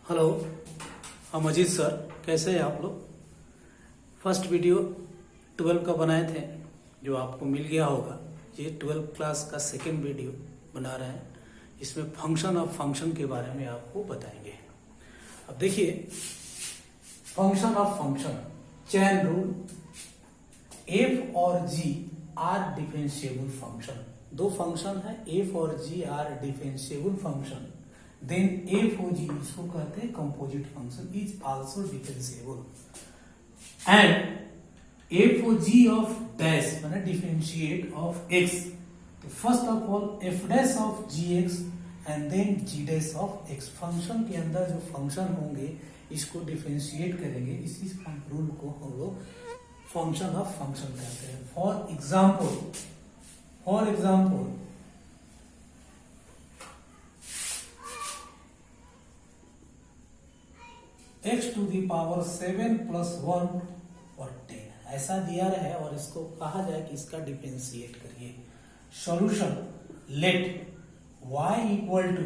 Hello, हम Ajit sir. कैसे हैं आप लोग? फर्स्ट वीडियो 12 का बनाए थे जो आपको मिल गया होगा। ये 12 क्लास का सेकेंड वीडियो बना रहे हैं। इसमें फंक्शन ऑफ फंक्शन के बारे में आपको बताएंगे। अब देखिए, function of function chain rule. F और जी आर डिफरेंशिएबल फंक्शन। दो फंक्शन है, एफ और G are differentiable function. Then F O G, इसको कहते हैं composite function, is also differentiable. And F O G of dash माने differentiate of X. तो first of all F dash of G X and then G dash of X. Function के अंदर जो function होंगे इसको डिफरेंशिएट करेंगे। इसी rule को हम लोग फंक्शन ऑफ फंक्शन कहते हैं। For example x to the power 7 plus 1 और 10 ऐसा दिया है और इसको कहा जाए कि इसका डिफरेंशिएट करिए। Solution let y equal to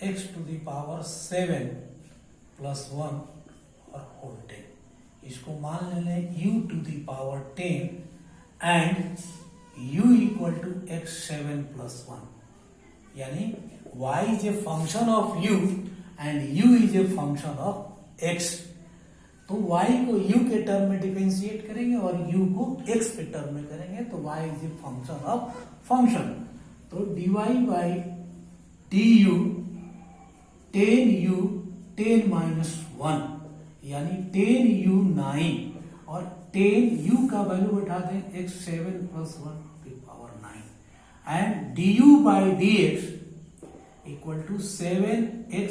x to the power 7 plus 1 और होल 10। इसको मान लें u to the power 10 and u equal to x 7 plus 1। यानी y is a function of u and u is a function of x। तो y को u के term में differentiate करेंगे और u को x के टर्म में करेंगे तो y is a function of function. तो dy by du 10u 10 minus 1 यानी 10u 9 और 10u का वैल्यू बैठा दें x 7 प्लस 1 की power 9 and du by dx equal to 7x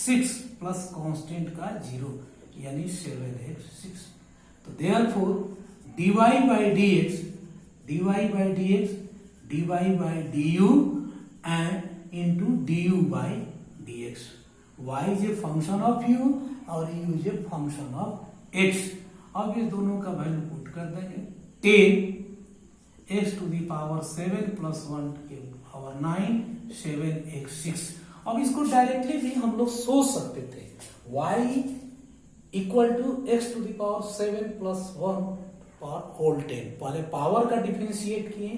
6 plus constant का 0 यानी 7x6। तो therefore dy by dx dy by du and into du by dx। y is a function of u और u is a function of x। अब ये दोनों का value put कर देंगे। 10 x to the power 7 plus 1 के power 9 7x6। अब इसको डायरेक्टली भी हम लोग सोच सकते थे। y equal to x to the power 7 plus 1 power whole 10। पहले पावर का डिफरेंशिएट किए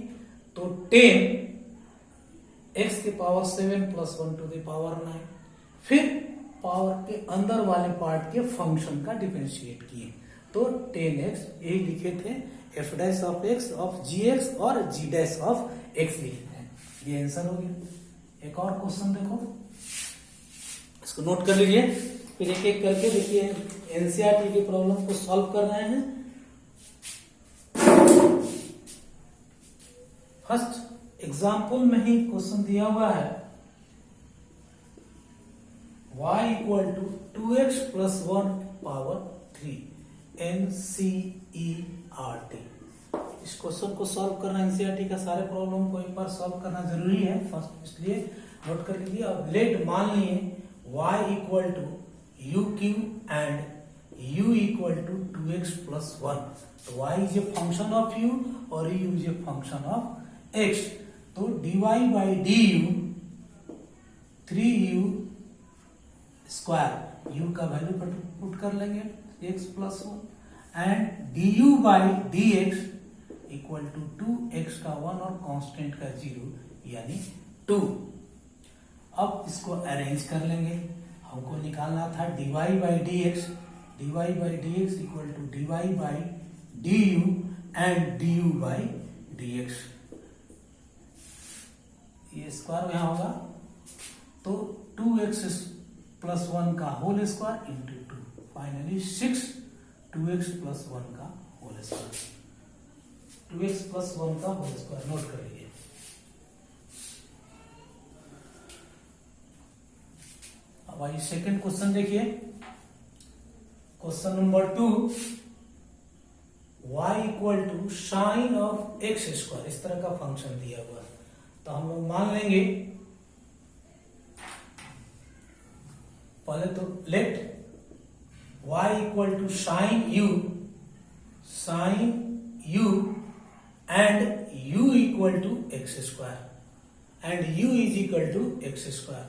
तो 10 x के power 7 plus 1 to the power 9। फिर पावर के अंदर वाले पार्ट के फंक्शन का डिफरेंशिएट किए तो 10x यही लिखे थे। f dash of x of gx और g डैश ऑफ x लिखे थे। ये आंसर हो गया। एक और क्वेश्चन देखो, इसको नोट कर लीजिए, फिर एक एक करके देखिए एनसीईआरटी के प्रॉब्लम को सॉल्व कर रहे हैं। फर्स्ट एग्जाम्पल में ही क्वेश्चन दिया हुआ है y equal to 2x plus 1 power 3 NCERT। इस क्वेश्चन को सॉल्व करना, एनसीईआरटी का सारे प्रॉब्लम को एक बार सॉल्व करना जरूरी है फर्स्ट, इसलिए नोट कर लीजिए। अब लेट मान लिए y equal to u cube and u equal to 2x plus 1। तो y is a function of u और u is a function of x। तो dy by du 3u square, u का value put कर लेंगे x plus 1 and du by dx equal to 2x का 1 और constant का 0 यानी 2। अब इसको अरेंज कर लेंगे। हमको निकालना था dy by dx equal to dy by du and du by dx। ये स्क्वायर यहां होगा तो 2x प्लस 1 का whole square into 2 finally 6 2x plus 1 का होल स्क्वायर। 2x प्लस 1 का होल स्क्वायर नोट कर लीजिए। अब आइए सेकेंड क्वेश्चन देखिए। Question number 2 y equal to sine of x square. इस तरह का फंक्शन दिया हुआ है तो हम लोग मान लेंगे पहले तो let y equal to sine u and u equal to x square and u is equal to x square.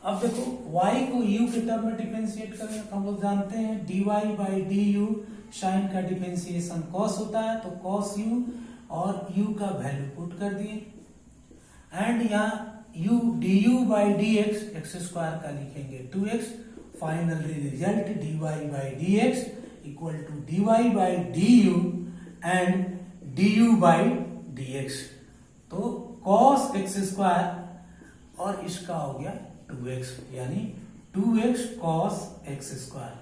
अब देखो y को u के टर्म में डिफरेंशिएट करें तो हम लोग जानते हैं dy by D u sine का डिफरेंशिएशन cos होता है, तो cos u और u का वैल्यू पुट कर दिए एंड यहाँ u du by D x square का लिखेंगे 2x, final result dy by D x equal to dy by D you and du by D x. तो cos x स्क्वायर और इसका हो गया 2x, यानी 2x cos x square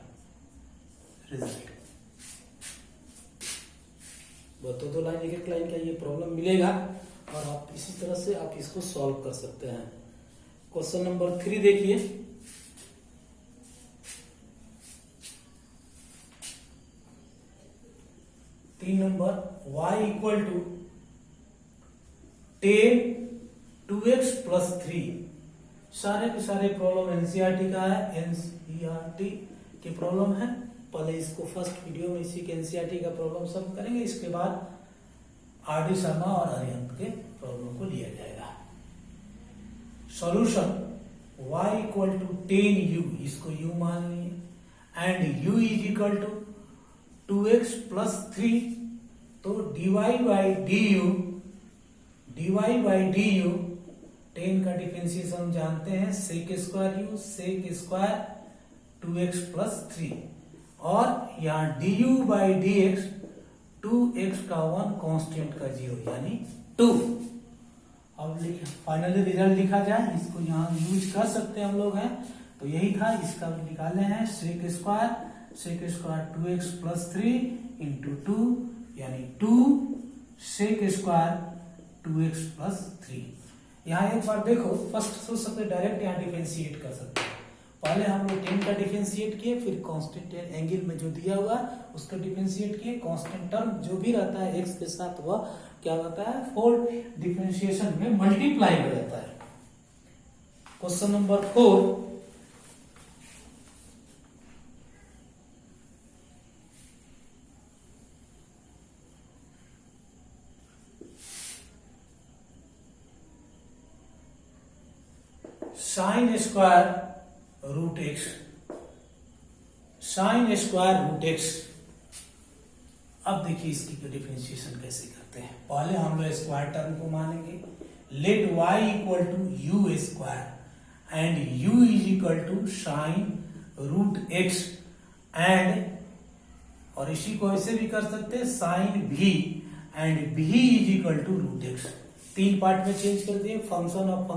result. दो line एक एक लाइन का ये प्रॉब्लम मिलेगा और आप इसी तरह से आप इसको सॉल्व कर सकते हैं। क्वेश्चन नंबर 3 देखिए। तीन number y equal to 10 2x plus 3। सारे के सारे प्रॉब्लम एनसीईआरटी का है, एनसीईआरटी के प्रॉब्लम है। पहले इसको फर्स्ट वीडियो में इसी के एनसीईआरटी का प्रॉब्लम सॉल्व करेंगे, इसके बाद आर डी शर्मा और अरिहंत के प्रॉब्लम को लिया जाएगा। Solution y equal to 10u, इसको u मान लिए and u is equal to 2x plus 3, तो dy बाई डी यू 10 का डिफरेंशिएशन जानते हैं sec square u sec square 2x plus 3 और यहाँ du by D x 2x का 1 कांस्टेंट का 0 यानी 2। अब फाइनली रिजल्ट लिखा जाए, इसको यहाँ यूज कर सकते हैं हम लोग हैं, तो यही था। इसका निकाले हैं sec square 2x plus 3 into 2 यानी 2 sec स्क्वायर 2x प्लस 3। यहाँ एक बार देखो, फर्स्ट सोच सकते डायरेक्ट यहाँ डिफरेंशिएट कर सकते हैं। पहले हम लोग 10 का डिफरेंशिएट किए, फिर कांस्टेंट एंगल में जो दिया हुआ उसका डिफरेंशिएट किए। कांस्टेंट टर्म जो भी रहता है x के साथ वह क्या होता है, फोर डिफरेंशिएशन में मल्टीप्लाई हो जाता है। Question number 4। Sine square root x, sine square root x. अब देखिए इसकी डिफरेंशिएशन कैसे करते हैं। पहले हम लोग स्क्वायर टर्म को मानेंगे, let y equal to u square and u is equal to sine root x and, और इसी को ऐसे भी कर सकते हैं sine v and v is equal to root x. तीन पार्ट में चेंज कर दिए, फंक्शन ऑफ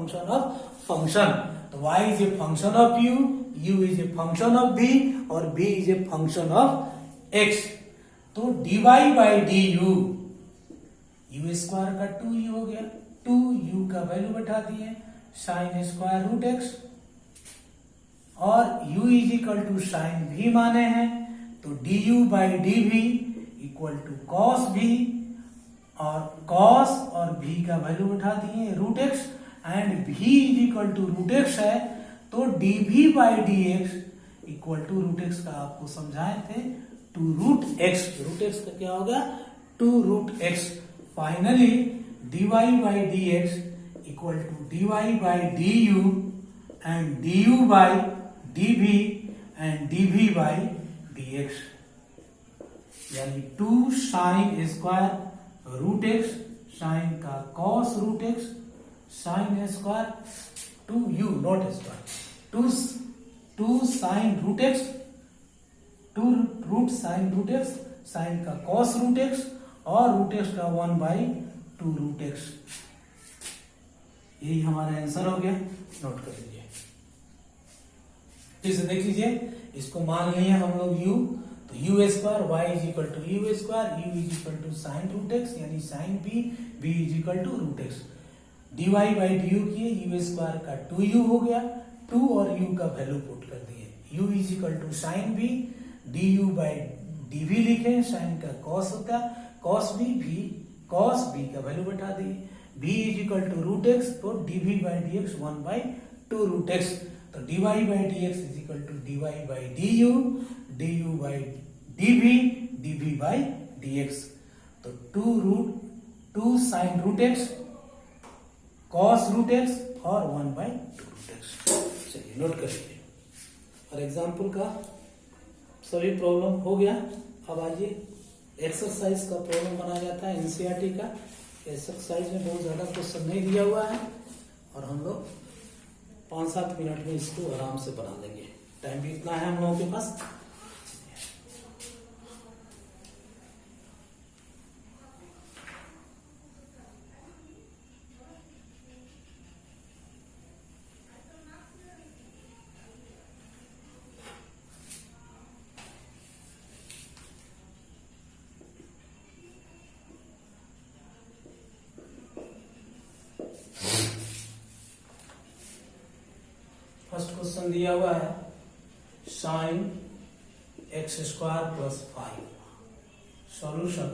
फंक्शन। तो y is a function of u is a function of v और v is a function of x। तो dy by D u square का 2u हो गया, 2u का वैल्यू बैठा दिए साइन स्क्वायर रूट एक्स और u is equal to sine v माने हैं, तो du by d v equal to cos v और कॉस और v का वैल्यू बैठा दिए root x and v is equal to root x है, तो dv by D x equal to root x का आपको समझाए थे two root x. Root x का क्या होगा, to root x. Finally dy by D x equal to dy by D you and du by dv and dv by dx, यानी 2 sine square root x, sine का cos root x, sine square 2u not square, 2 sine root X, 2 root sine root x, sine का cos root x और root x का 1 by 2 root x. यही हमारा answer हो गया, note कर लीजिए। फिर से देख लीजिए, इसको मान लिए हम लोग u, तो u square y is equal to u square, u is equal to sine root x यानी sine v, v is equal to root x. dy by D u किए, u स्क्वायर का 2u हो गया, 2 और u का value put कर दिए, u is equal to sine v, du by dv लिखे, साइन का कॉस होता है, कॉस v, कॉस v का वैल्यू बैठा दिए, v is equal to root x, तो dv by D x 1 by 2 root x, तो dy by D x is equal to dy by du by dv, dv by dx। तो 2 sine root x, cos root x और 1 by 2 root x. चलिए चलिए note कर लीजिए। और example का सभी प्रॉब्लम हो गया। अब आइए एक्सरसाइज का प्रॉब्लम बनाया जाता है एनसीईआरटी का। एक्सरसाइज में बहुत ज्यादा क्वेश्चन नहीं दिया हुआ है और हम लोग 5-7 मिनट में इसको आराम से बना लेंगे। टाइम भी इतना है हम लोगों के पास। फर्स्ट क्वेश्चन दिया हुआ है sine x² + 5। Solution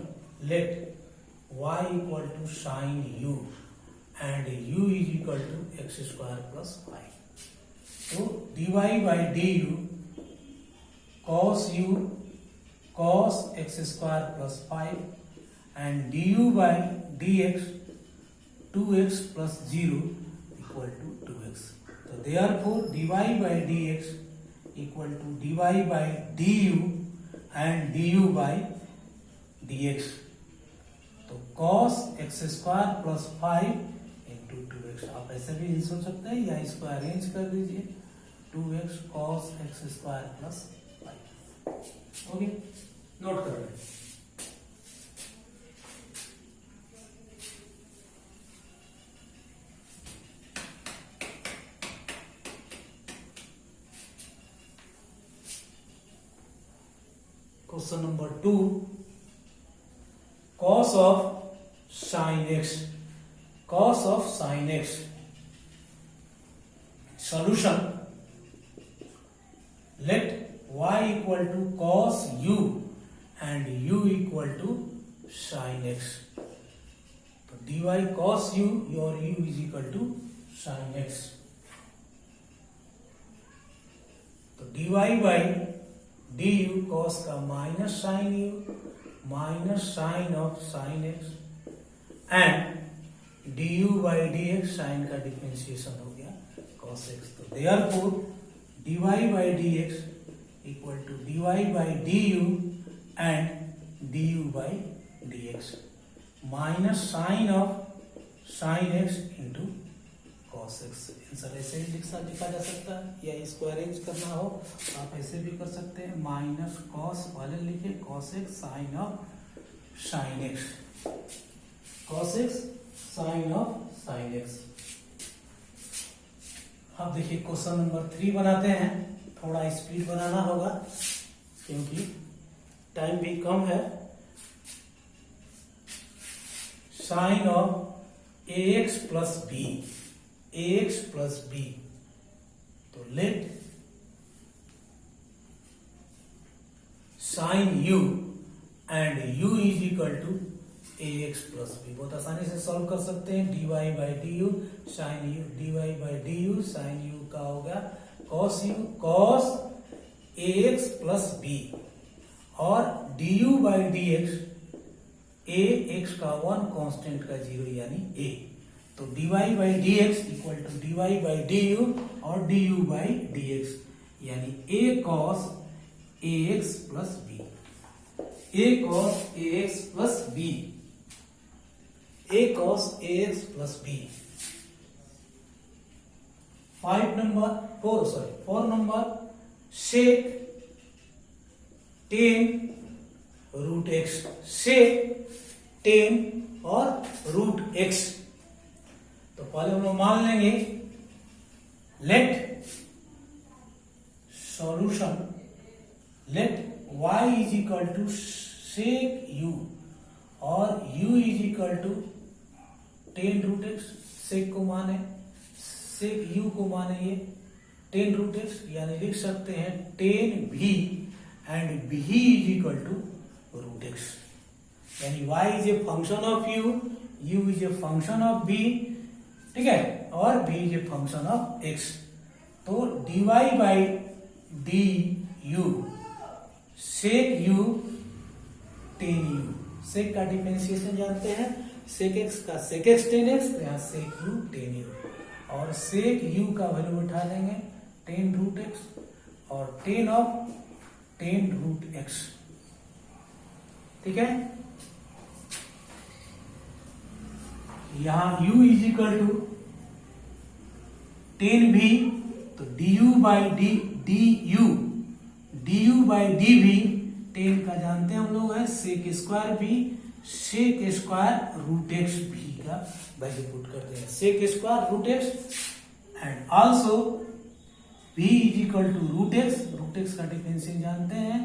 let y = sin u and u = x² + 5। तो dy/du cos u cos x² + 5 and du/dx 2x + 0 = 2x। तो therefore dy/dx = dy/du and du/dx। तो cos x² + 5 × 2x। आप ऐसे भी सोच सकते हैं या इसको अरेंज कर दीजिए 2x cos x² + 5। Okay, note कर लें। Question number 2 cos of sin x। cos of sin x solution let y = cos u and u = sin x। तो dy cos u और u = sin x। तो dy/du cos का minus sine u minus sine of sine x and du/dx sine का differentiation हो गया cos x। तो therefore dy/dx = dy/du and du/dx minus sine of sine x into cos x। Answer ऐसे ही लिखा जा सकता है या इसको अरेंज करना हो आप ऐसे भी कर सकते हैं। माइनस cos पहले लिखे cos x sine of sine x cos x sine of sine x। अब देखिए क्वेश्चन नंबर 3 बनाते हैं। थोड़ा स्पीड बनाना होगा क्योंकि टाइम भी कम है। Sine of ax + b ax + b। तो let sin u and u = ax + b। बहुत आसानी से सॉल्व कर सकते हैं। dy/du sin u dy/du sin u का होगा cos u cos ax + b और du/dx ax का 1 कांस्टेंट का 0 यानी a। तो dy/dx = dy/du और du/dx यानी a cos ax + b a cos ax + b a cos ax + b। 4 number sec tan√x sec tan और √x। तो पहले हम लोग मान लेंगे let solution let y = sec u और u = tan√x। sec को माने sec u को माने ये tan√x यानी लिख सकते हैं tan v and v = √x यानी y is a function of u is a function of v, ठीक है, और v is a function of x। तो dy/du sec u tan u sec का डिफरेंशिएशन जानते हैं sec x का sec x tan x, यहाँ sec u tan u और sec u का वैल्यू उठा लेंगे टेन रूट एक्स और tan of tan root x. ठीक है, यहां u is equal to tan भी, तो du by du by d भी, टेन का जानते हैं हम लोग है सेक स्क्वायर भी, सेक स्क्वायर रूट एक्स भी का वैल्यू पुट करते हैं, sec square root x and also v is equal to root x का डिफरेंशियल जानते हैं,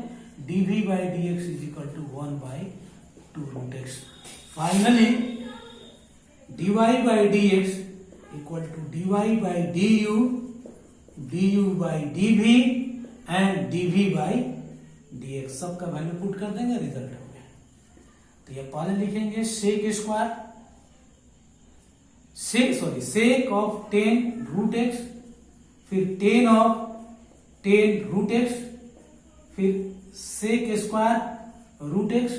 dv by dx is equal to 1 by 2 root x. Finally dy by dx equal to dy by du by dv and dv by dx, सबका value put कर देंगे, result हो गया। तो ये पहले लिखेंगे sec square sec of tan root x, फिर tan of tan root x, फिर सेक स्क्वायर रूट एक्स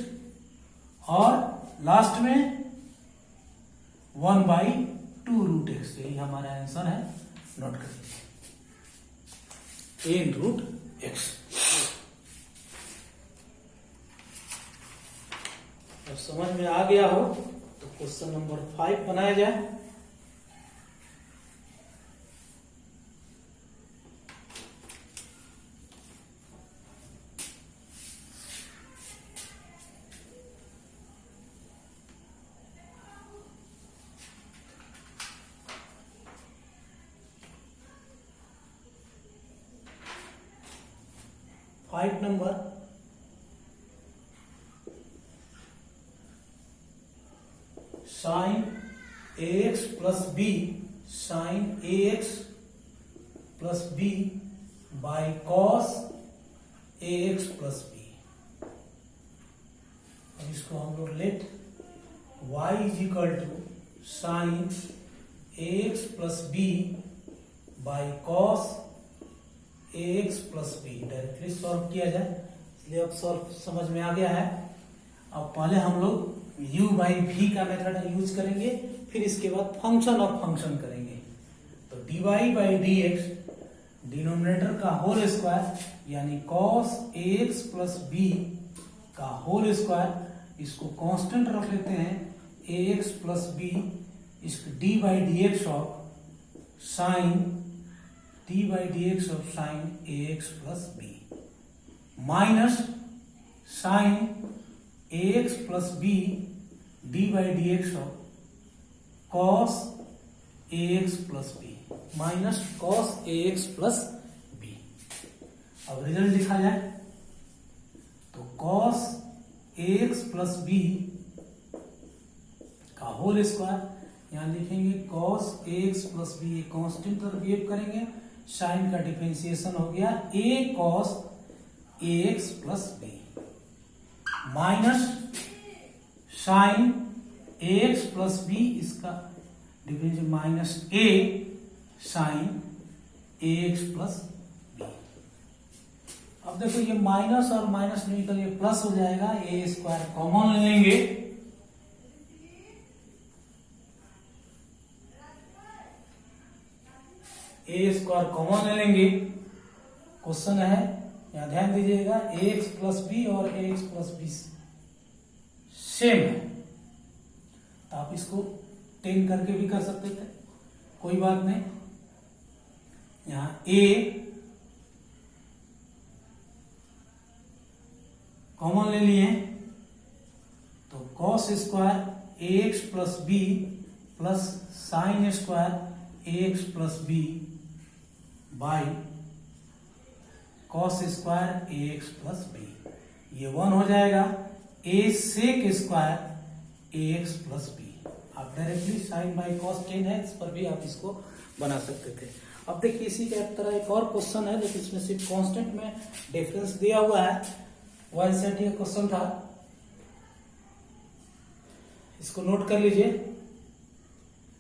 और लास्ट में 1 बाई 2 रूट एक्स। यही हमारा आंसर है, नोट कर लीजिए, टेन रूट एक्स। अब समझ में आ गया हो तो क्वेश्चन नंबर 5 बनाया जाए। Five number, sine a x plus b, sine a x plus b by cos a x plus b. अब इसको हम लोग let y is equal to sine a x plus b by cos a x plus b directly solve किया जाए, इसलिए अब solve समझ में आ गया है। अब पहले हम लोग u बाई v का मेथड यूज करेंगे, फिर इसके बाद फंक्शन ऑफ फंक्शन करेंगे। तो dy by D x denominator का होल स्क्वायर यानी cos ax प्लस बी का होल स्क्वायर, इसको कांस्टेंट रख लेते हैं ax प्लस बी, इसको d by D x of sine d by D x of sine a x plus b minus sine a x plus b d by D x of cos a x plus b minus cos a x plus b. अब result लिखा जाए तो cos a x plus b का whole square, यहां लिखेंगे cos a x plus b, constant पर behave करेंगे, sine का डिफरेंशिएशन हो गया a cos a x plus b minus sine a x plus b, इसका differential minus a sine a x plus b. अब देखो ये माइनस और माइनस निकल ये प्लस हो जाएगा, ए स्क्वायर कॉमन ले लेंगे, ए स्क्वायर कॉमन ले लेंगे। क्वेश्चन है, यहां ध्यान दीजिएगा ए एक्स प्लस बी और ए एक्स प्लस बी सेम है, तो आप इसको 10 करके भी कर सकते थे, कोई बात नहीं। यहां ए कॉमन ले लिए तो cos square a x plus b plus sine square a x plus b by cos square a x plus b, ये 1 हो जाएगा, a sec square a x plus b. आप डायरेक्टली साइन बाई कॉस 10 है, इस पर भी आप इसको बना सकते थे। अब देखिए इसी के तरह एक और क्वेश्चन है, लेकिन इसमें सिर्फ कांस्टेंट में डिफरेंस दिया हुआ है, वन सेट ये क्वेश्चन था, इसको नोट कर लीजिए।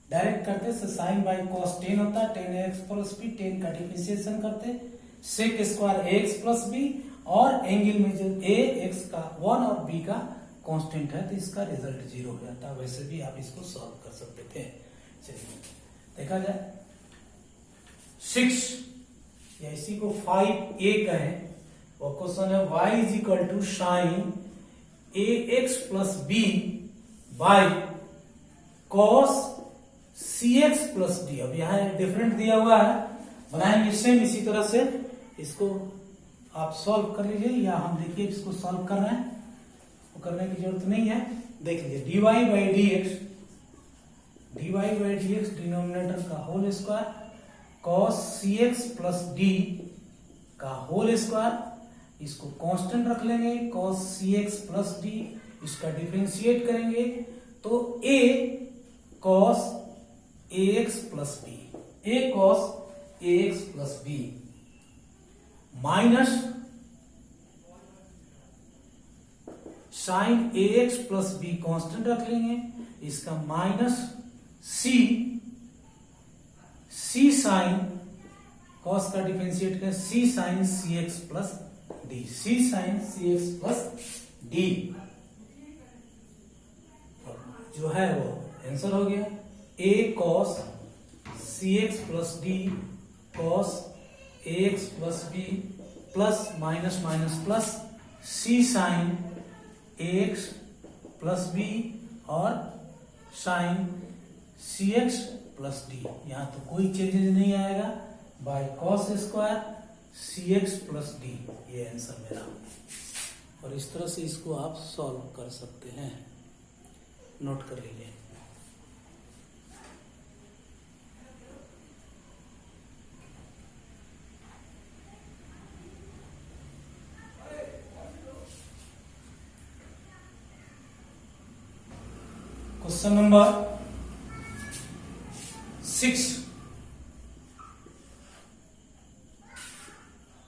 डायरेक्ट करते से साइन बाई कॉस 10 होता है, 10 एक्स प्लस बी, 10 का डिफरेंशिएशन करते सेक square a x plus b, और एंगल में जो ए एक्स का 1 और बी का कांस्टेंट है तो इसका रिजल्ट 0 हो जाता है। वैसे भी आप इसको सॉल्व कर सकते थे। चलिए देखा जाए 6, या इसी को 5a कहें, वो क्वेश्चन है y is equal to sine ax plus b by cos cx plus d. अब यहाँ डिफरेंट दिया हुआ है, बनाएंगे सेम इसी तरह से। इसको आप सॉल्व कर लीजिए, या हम देखिए इसको सॉल्व कर रहे हैं, वो करने की जरूरत नहीं है। देख लीजिए dy by D x denominator का whole square cos cx plus d का होल स्क्वायर, इसको कांस्टेंट रख लेंगे cos cx प्लस डी, इसका डिफरेंशिएट करेंगे तो a cos ax plus b, a cos ax plus b minus sine ax plus b constant रख लेंगे, इसका माइनस c साइन cos का डिफरेंशिएट करें c sine cx plus d, c sine cx plus d जो है वो answer हो गया। a cos cx plus d cos ax plus b plus minus minus plus c sine ax plus b और sine cx plus d, यहाँ तो कोई changes नहीं आएगा, by cos square cx plus d, ये आंसर मेरा। और इस तरह से इसको आप सॉल्व कर सकते हैं, नोट कर लीजिए। Question number 6,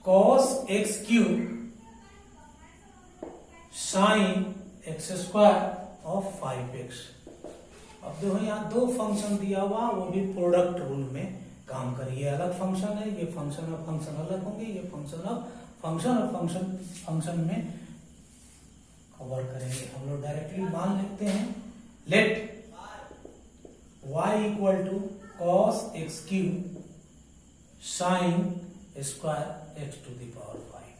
cos x cube sine x square of 5x। अब देखो यहाँ दो फंक्शन दिया हुआ, वो भी प्रोडक्ट रूल में काम करिए। अलग फंक्शन है, ये फंक्शन और फंक्शन अलग होंगे, ये फंक्शन और फंक्शन में कवर करेंगे। हम लोग डायरेक्टली मान लिखते हैं, let y equal to cos x cube sine square x to the power 5।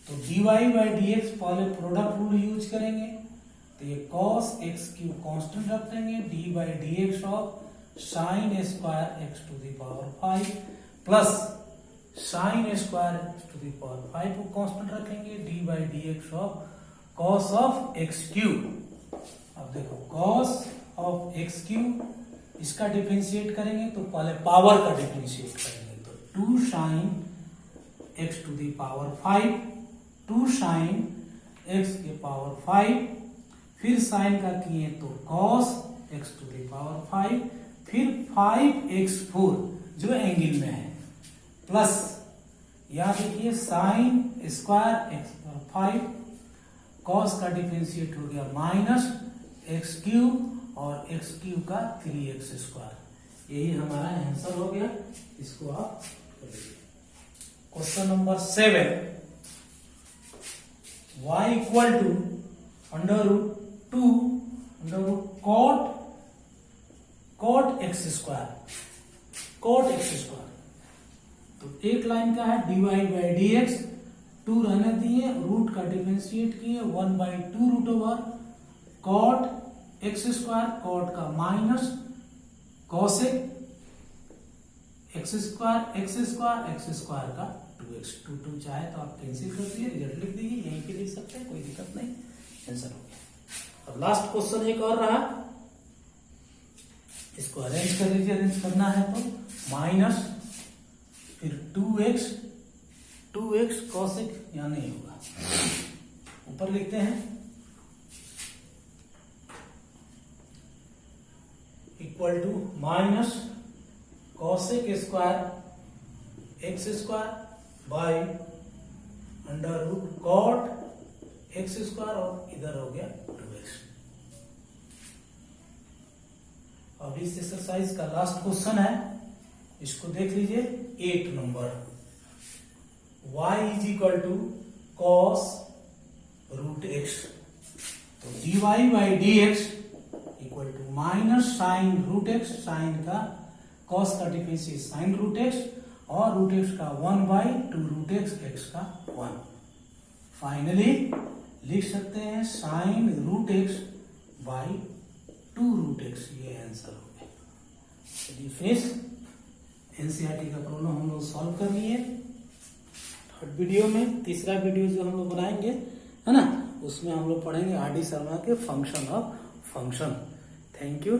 तो dy बाई डी एक्स पहले प्रोडक्ट रूल यूज करेंगे, तो ये cos x क्यूब कांस्टेंट रख देंगे, d by D x of sine square x to the power 5 plus sine square x to the power 5 को constant रखेंगे, d by D x of cos of x cube. अब देखो cos of x cube, इसका differentiate करेंगे तो पहले power का differentiate करेंगे, तो 2 sine x to the power 5, 2 sine x के पावर 5, फिर साइन का किए तो cos x to the power 5, फिर 5x4 जो एंगल में है, प्लस यहां देखिए sign square x power 5, cos का डिफरेंशिएट हो गया माइनस x क्यूब और x क्यूब का 3x स्क्वायर। यही हमारा आंसर हो गया, इसको आप करिए। Question number 7, y equal to under root 2 under root cot x square. तो एक लाइन का है dy बाई डी एक्स, 2 रहने दिए, रूट का डिफरेंशिएट किए 1 by 2 root over cot x square, cot का माइनस कॉसेक एक्स स्क्वायर का 2x, 2 चाहे तो आप कैंसिल कर दिए, रिजल्ट लिख दीजिए, यहीं पे लिख सकते हैं, कोई दिक्कत नहीं, आंसर हो गया। अब लास्ट क्वेश्चन एक और रहा, इसको अरेंज कर लीजिए, अरेंज करना है तो माइनस फिर 2x कॉसेक, यहां नहीं होगा, ऊपर लिखते हैं equal to minus cosec square x square by under root cot x square, और इधर हो गया 2x। अब इस एक्सरसाइज का लास्ट क्वेश्चन है, इसको देख लीजिए, 8 number. y is equal to cos root x, तो dy by D x equal to minus sine root x, sine का कॉस का डिफरेंशिएट साइन रूट एक्स और रूट एक्स का 1/2 x का 1। फाइनली लिख सकते हैं sign root x by 2√x, ये आंसर हो गया। चलिए फिर एनसीईआरटी का प्रॉब्लम हम लोग सॉल्व कर लिए। थर्ड वीडियो में, तीसरा वीडियो जो हम लोग बनाएंगे है ना, उसमें हम लोग पढ़ेंगे आर डी शर्मा के function of function. Thank you.